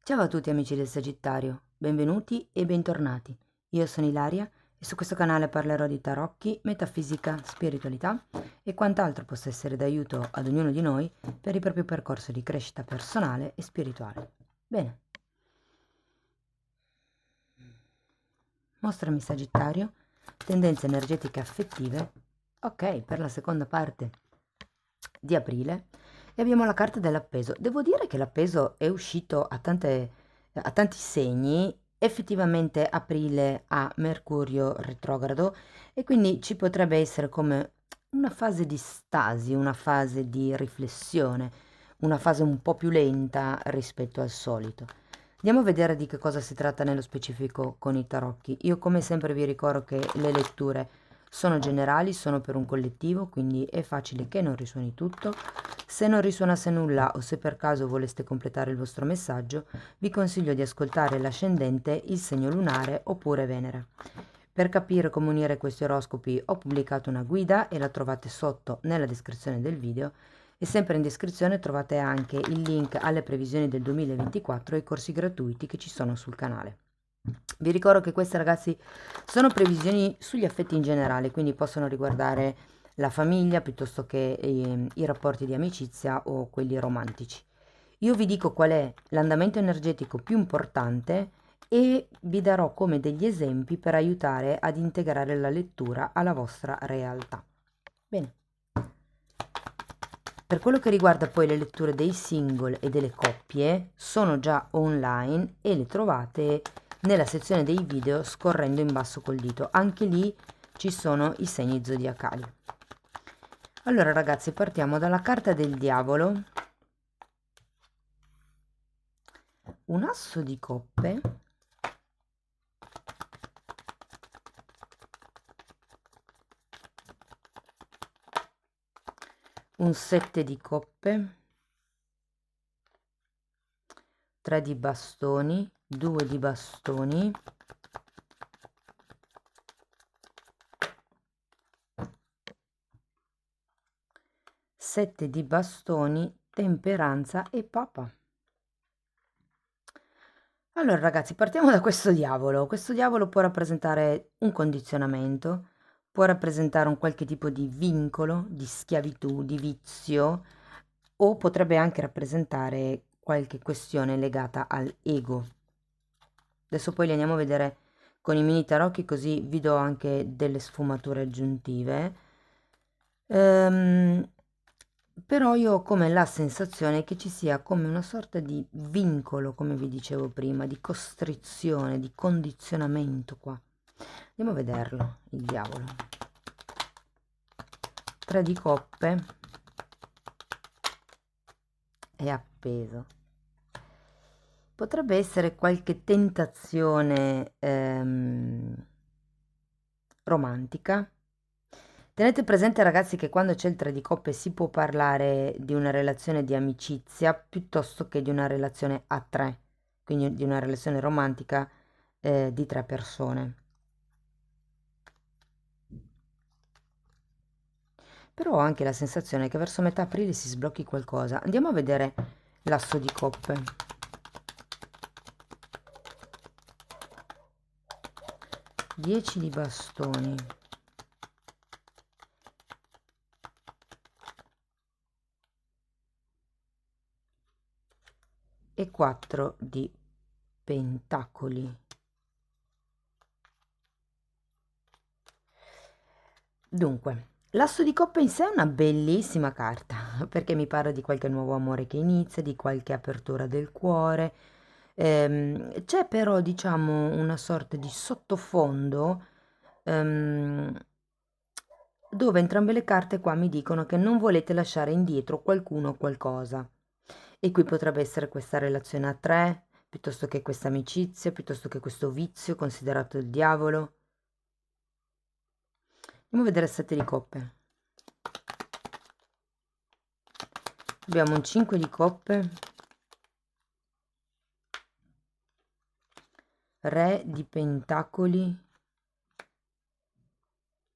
Ciao a tutti amici del Sagittario, benvenuti e bentornati. Io sono Ilaria e su questo canale parlerò di tarocchi, metafisica, spiritualità e quant'altro possa essere d'aiuto ad ognuno di noi per il proprio percorso di crescita personale e spirituale. Bene, mostrami Sagittario, tendenze energetiche affettive. Ok, per la seconda parte di aprile e abbiamo la carta dell'appeso. Devo dire che l'appeso è uscito a tanti segni. Effettivamente aprile ha Mercurio retrogrado e quindi ci potrebbe essere come una fase di stasi, una fase di riflessione, una fase un po' più lenta rispetto al solito. Andiamo a vedere di che cosa si tratta nello specifico con i tarocchi. Io come sempre vi ricordo che le letture sono generali, sono per un collettivo, quindi è facile che non risuoni tutto. Se non risuonasse nulla o se per caso voleste completare il vostro messaggio, vi consiglio di ascoltare l'ascendente, il segno lunare oppure Venere. Per capire come unire questi oroscopi ho pubblicato una guida e la trovate sotto nella descrizione del video e sempre in descrizione trovate anche il link alle previsioni del 2024 e ai corsi gratuiti che ci sono sul canale. Vi ricordo che queste ragazzi sono previsioni sugli affetti in generale, quindi possono riguardare la famiglia piuttosto che i rapporti di amicizia o quelli romantici. Io vi dico qual è l'andamento energetico più importante e vi darò come degli esempi per aiutare ad integrare la lettura alla vostra realtà. Bene. Per quello che riguarda poi le letture dei single e delle coppie, sono già online e le trovate nella sezione dei video scorrendo in basso col dito. Anche lì ci sono i segni zodiacali. Allora ragazzi, partiamo dalla carta del diavolo, un asso di coppe, un 7 di coppe, 3 di bastoni, 2 di bastoni, 7 di bastoni, temperanza e papa. Allora ragazzi, partiamo da questo diavolo. Questo diavolo può rappresentare un condizionamento, può rappresentare un qualche tipo di vincolo, di schiavitù, di vizio, o potrebbe anche rappresentare qualche questione legata al ego. Adesso poi li andiamo a vedere con i mini tarocchi, così vi do anche delle sfumature aggiuntive. Ehm, Però io ho come la sensazione che ci sia come una sorta di vincolo, come vi dicevo prima, di costrizione, di condizionamento qua. Andiamo a vederlo, il diavolo. 3 di coppe è appeso. Potrebbe essere qualche tentazione romantica. Tenete presente ragazzi che quando c'è il 3 di coppe si può parlare di una relazione di amicizia piuttosto che di una relazione a 3, quindi di una relazione romantica di 3 persone. Però ho anche la sensazione che verso metà aprile si sblocchi qualcosa. Andiamo a vedere l'asso di coppe. 10 di bastoni. E 4 di pentacoli. Dunque, l'asso di coppe in sé è una bellissima carta, perché mi parla di qualche nuovo amore che inizia, di qualche apertura del cuore. C'è però, diciamo, una sorta di sottofondo, ehm, dove entrambe le carte qua mi dicono che non volete lasciare indietro qualcuno o qualcosa. E qui potrebbe essere questa relazione a 3, piuttosto che questa amicizia, piuttosto che questo vizio considerato il diavolo. Andiamo a vedere il 7 di coppe. Abbiamo un 5 di coppe, re di pentacoli,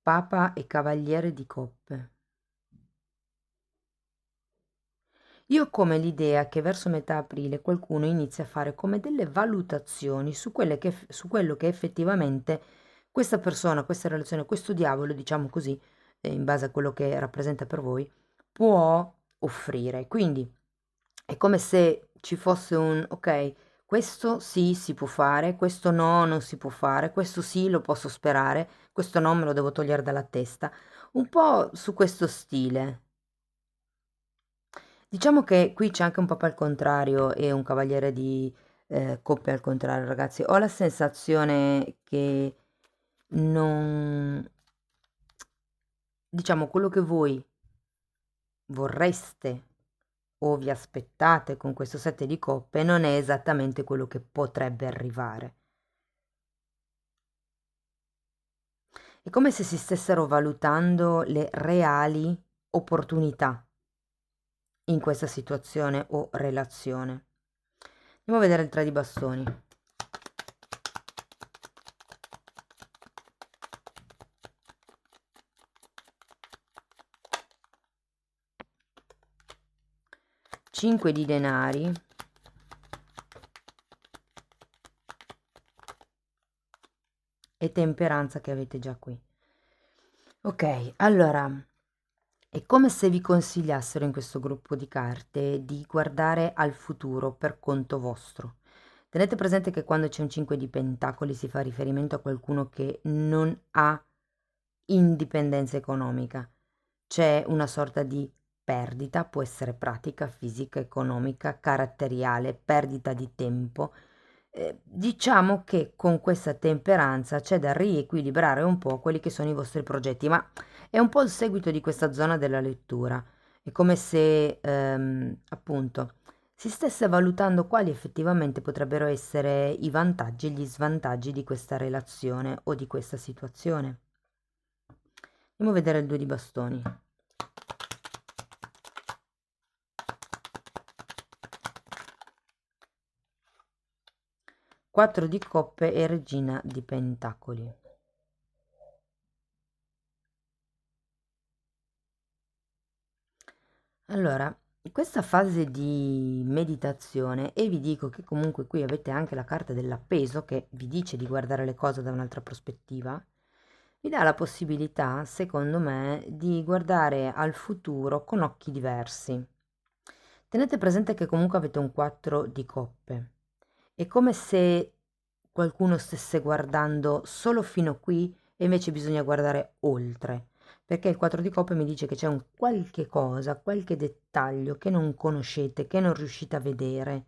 papa e cavaliere di coppe. Io ho come l'idea che verso metà aprile qualcuno inizi a fare come delle valutazioni su quello che effettivamente questa persona, questa relazione, questo diavolo, diciamo così, in base a quello che rappresenta per voi, può offrire. Quindi è come se ci fosse un, ok, questo sì si può fare, questo no non si può fare, questo sì lo posso sperare, questo no me lo devo togliere dalla testa. Un po' su questo stile. Diciamo che qui c'è anche un papa al contrario e un cavaliere di coppe al contrario, ragazzi. Ho la sensazione che non... diciamo, quello che voi vorreste o vi aspettate con questo sette di coppe non è esattamente quello che potrebbe arrivare. È come se si stessero valutando le reali opportunità in questa situazione o relazione. Andiamo a vedere il 3 di bastoni. 5 di denari e temperanza che avete già qui. Ok, allora è come se vi consigliassero in questo gruppo di carte di guardare al futuro per conto vostro. Tenete presente che quando c'è un 5 di pentacoli si fa riferimento a qualcuno che non ha indipendenza economica. C'è una sorta di perdita, può essere pratica, fisica, economica, caratteriale, perdita di tempo. Diciamo che con questa temperanza c'è da riequilibrare un po' quelli che sono i vostri progetti, ma è un po' il seguito di questa zona della lettura. È come se, appunto, si stesse valutando quali effettivamente potrebbero essere i vantaggi e gli svantaggi di questa relazione o di questa situazione. Andiamo a vedere il 2 di bastoni. 4 di coppe e regina di pentacoli. Allora, questa fase di meditazione, e vi dico che comunque qui avete anche la carta dell'appeso che vi dice di guardare le cose da un'altra prospettiva, vi dà la possibilità, secondo me, di guardare al futuro con occhi diversi. Tenete presente che comunque avete un 4 di coppe. È come se qualcuno stesse guardando solo fino a qui e invece bisogna guardare oltre, perché il 4 di coppe mi dice che c'è un qualche cosa, qualche dettaglio che non conoscete, che non riuscite a vedere.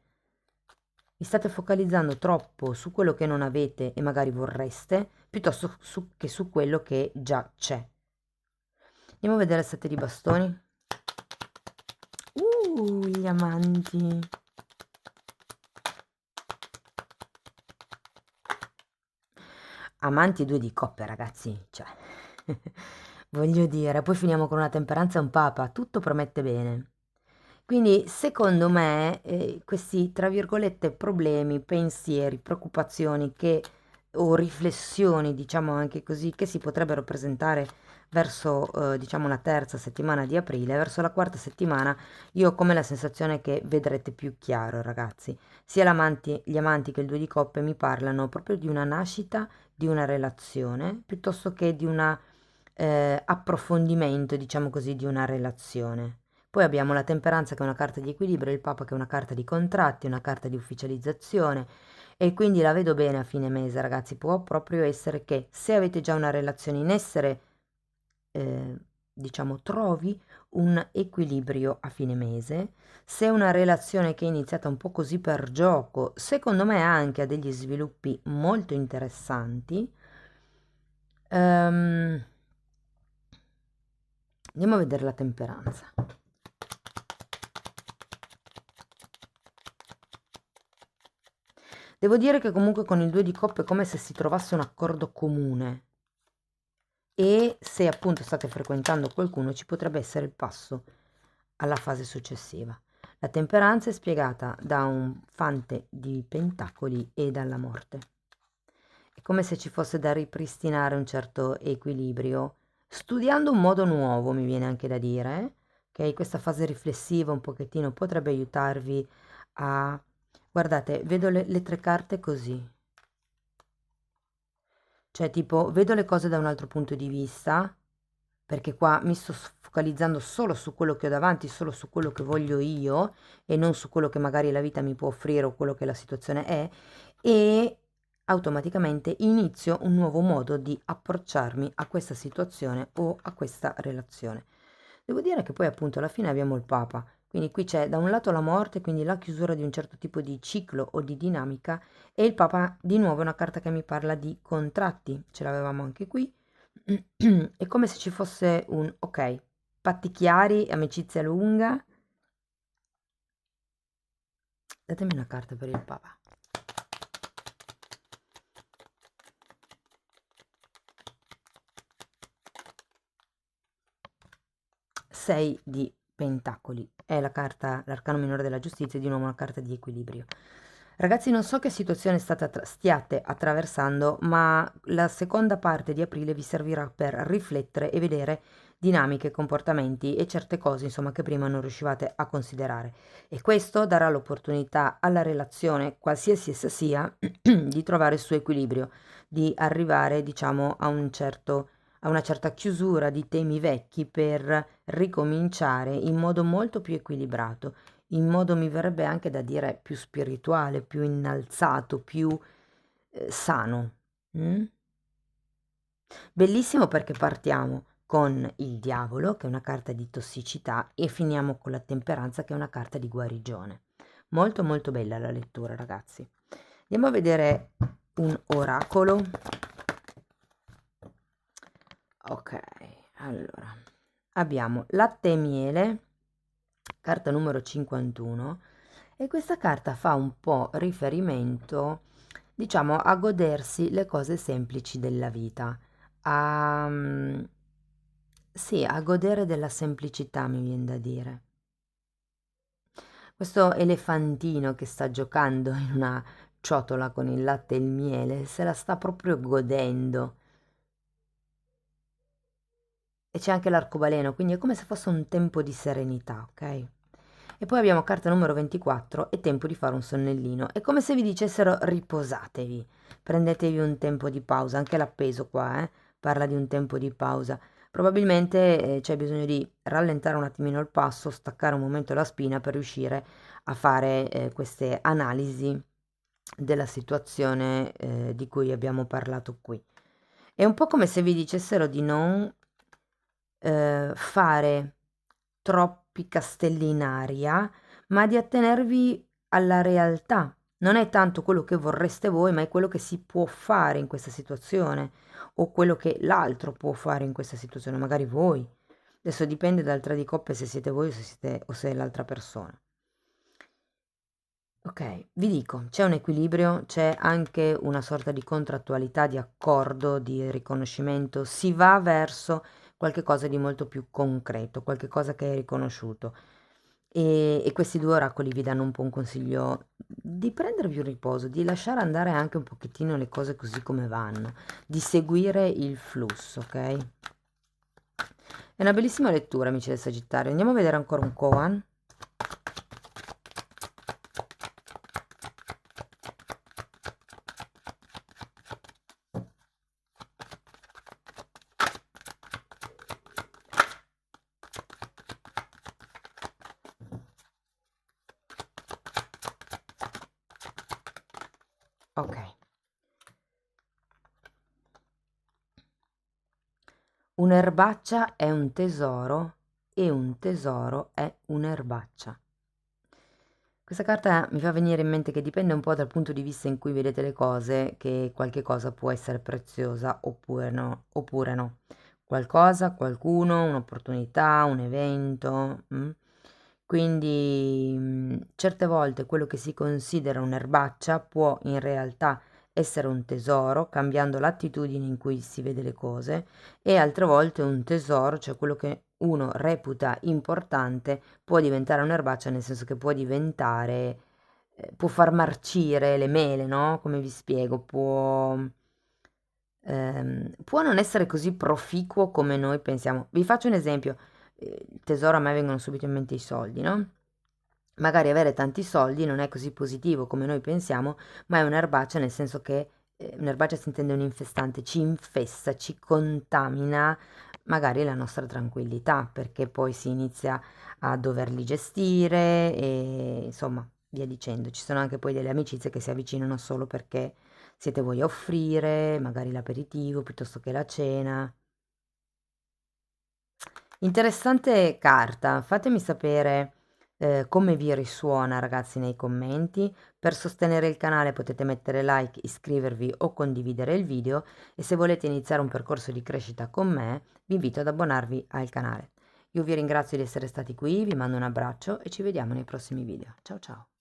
Vi state focalizzando troppo su quello che non avete e magari vorreste, piuttosto che su quello che già c'è. Andiamo a vedere il 7 di bastoni. Gli amanti. Amanti 2 di coppe, ragazzi, cioè, voglio dire, poi finiamo con una temperanza e un papa, tutto promette bene. Quindi, secondo me, questi, tra virgolette, problemi, pensieri, preoccupazioni che, o riflessioni, diciamo anche così, che si potrebbero presentare verso, diciamo, la terza settimana di aprile, verso la quarta settimana, io ho come la sensazione che vedrete più chiaro, ragazzi. Sia gli amanti che il 2 di coppe mi parlano proprio di una nascita di una relazione piuttosto che di un approfondimento, diciamo così, di una relazione. Poi abbiamo la temperanza che è una carta di equilibrio, il papa che è una carta di contratti, una carta di ufficializzazione e quindi la vedo bene a fine mese, ragazzi. Può proprio essere che se avete già una relazione in essere, diciamo, trovi un equilibrio a fine mese. Se è una relazione che è iniziata un po' così per gioco, secondo me anche ha degli sviluppi molto interessanti. Ehm, Andiamo a vedere la temperanza. Devo dire che comunque con il 2 di coppe è come se si trovasse un accordo comune e se appunto state frequentando qualcuno ci potrebbe essere il passo alla fase successiva. La temperanza è spiegata da un fante di pentacoli e dalla morte. È come se ci fosse da ripristinare un certo equilibrio, studiando un modo nuovo, mi viene anche da dire, ok? Questa fase riflessiva un pochettino potrebbe aiutarvi a... Guardate, vedo le tre carte così. Cioè, tipo, vedo le cose da un altro punto di vista, perché qua mi sto focalizzando solo su quello che ho davanti, solo su quello che voglio io e non su quello che magari la vita mi può offrire o quello che la situazione è, e automaticamente inizio un nuovo modo di approcciarmi a questa situazione o a questa relazione. Devo dire che poi appunto alla fine abbiamo il Papa, quindi qui c'è da un lato la morte, quindi la chiusura di un certo tipo di ciclo o di dinamica, e il Papa di nuovo è una carta che mi parla di contratti, ce l'avevamo anche qui. È come se ci fosse un ok, patti chiari, amicizia lunga. Datemi una carta per il Papa. Sei di Pentacoli è la carta, l'arcano minore della giustizia, di nuovo una carta di equilibrio. Ragazzi, non so che situazione stiate attraversando, ma la seconda parte di aprile vi servirà per riflettere e vedere dinamiche, comportamenti e certe cose, insomma, che prima non riuscivate a considerare. E questo darà l'opportunità alla relazione, qualsiasi essa sia, di trovare il suo equilibrio, di arrivare, diciamo, a una certa chiusura di temi vecchi per ricominciare in modo molto più equilibrato, in modo, mi verrebbe anche da dire, più spirituale, più innalzato, più sano. Mm? Bellissimo perché partiamo con il diavolo, che è una carta di tossicità, e finiamo con la temperanza, che è una carta di guarigione. Molto molto bella la lettura, ragazzi. Andiamo a vedere un oracolo. Ok, allora abbiamo latte e miele, carta numero 51, e questa carta fa un po' riferimento, diciamo, a godersi le cose semplici della vita, a, sì, a godere della semplicità, mi viene da dire. Questo elefantino che sta giocando in una ciotola con il latte e il miele se la sta proprio godendo. E c'è anche l'arcobaleno, quindi è come se fosse un tempo di serenità, ok? E poi abbiamo carta numero 24, è tempo di fare un sonnellino. È come se vi dicessero riposatevi, prendetevi un tempo di pausa, anche l'appeso qua, parla di un tempo di pausa. Probabilmente c'è bisogno di rallentare un attimino il passo, staccare un momento la spina per riuscire a fare queste analisi della situazione di cui abbiamo parlato qui. È un po' come se vi dicessero di non fare troppi castelli in aria, ma di attenervi alla realtà. Non è tanto quello che vorreste voi, ma è quello che si può fare in questa situazione o quello che l'altro può fare in questa situazione, magari voi. Adesso dipende dal tre di coppe se siete voi o se è l'altra persona. Ok, vi dico, c'è un equilibrio, c'è anche una sorta di contrattualità, di accordo, di riconoscimento, si va verso qualche cosa di molto più concreto, qualche cosa che è riconosciuto. E questi due oracoli vi danno un po' un consiglio di prendervi un riposo, di lasciare andare anche un pochettino le cose così come vanno, di seguire il flusso, ok? È una bellissima lettura, amici del Sagittario. Andiamo a vedere ancora un koan. Ok. Un'erbaccia è un tesoro e un tesoro è un'erbaccia. Questa carta mi fa venire in mente che dipende un po' dal punto di vista in cui vedete le cose, che qualche cosa può essere preziosa oppure no, oppure no. Qualcosa, qualcuno, un'opportunità, un evento. Quindi certe volte quello che si considera un'erbaccia può in realtà essere un tesoro, cambiando l'attitudine in cui si vede le cose, e altre volte un tesoro, cioè quello che uno reputa importante, può diventare un'erbaccia, nel senso che può diventare, può far marcire le mele, no? Come vi spiego, può non essere così proficuo come noi pensiamo. Vi faccio un esempio. il tesoro, a me vengono subito in mente i soldi, no? Magari avere tanti soldi non è così positivo come noi pensiamo, ma è un'erbaccia, nel senso che un'erbaccia si intende un infestante, ci infesta, ci contamina magari la nostra tranquillità, perché poi si inizia a doverli gestire e insomma via dicendo. Ci sono anche poi delle amicizie che si avvicinano solo perché siete voi a offrire, magari l'aperitivo piuttosto che la cena. Interessante carta, fatemi sapere come vi risuona ragazzi nei commenti. Per sostenere il canale potete mettere like, iscrivervi o condividere il video e se volete iniziare un percorso di crescita con me vi invito ad abbonarvi al canale. Io vi ringrazio di essere stati qui, vi mando un abbraccio e ci vediamo nei prossimi video. Ciao ciao!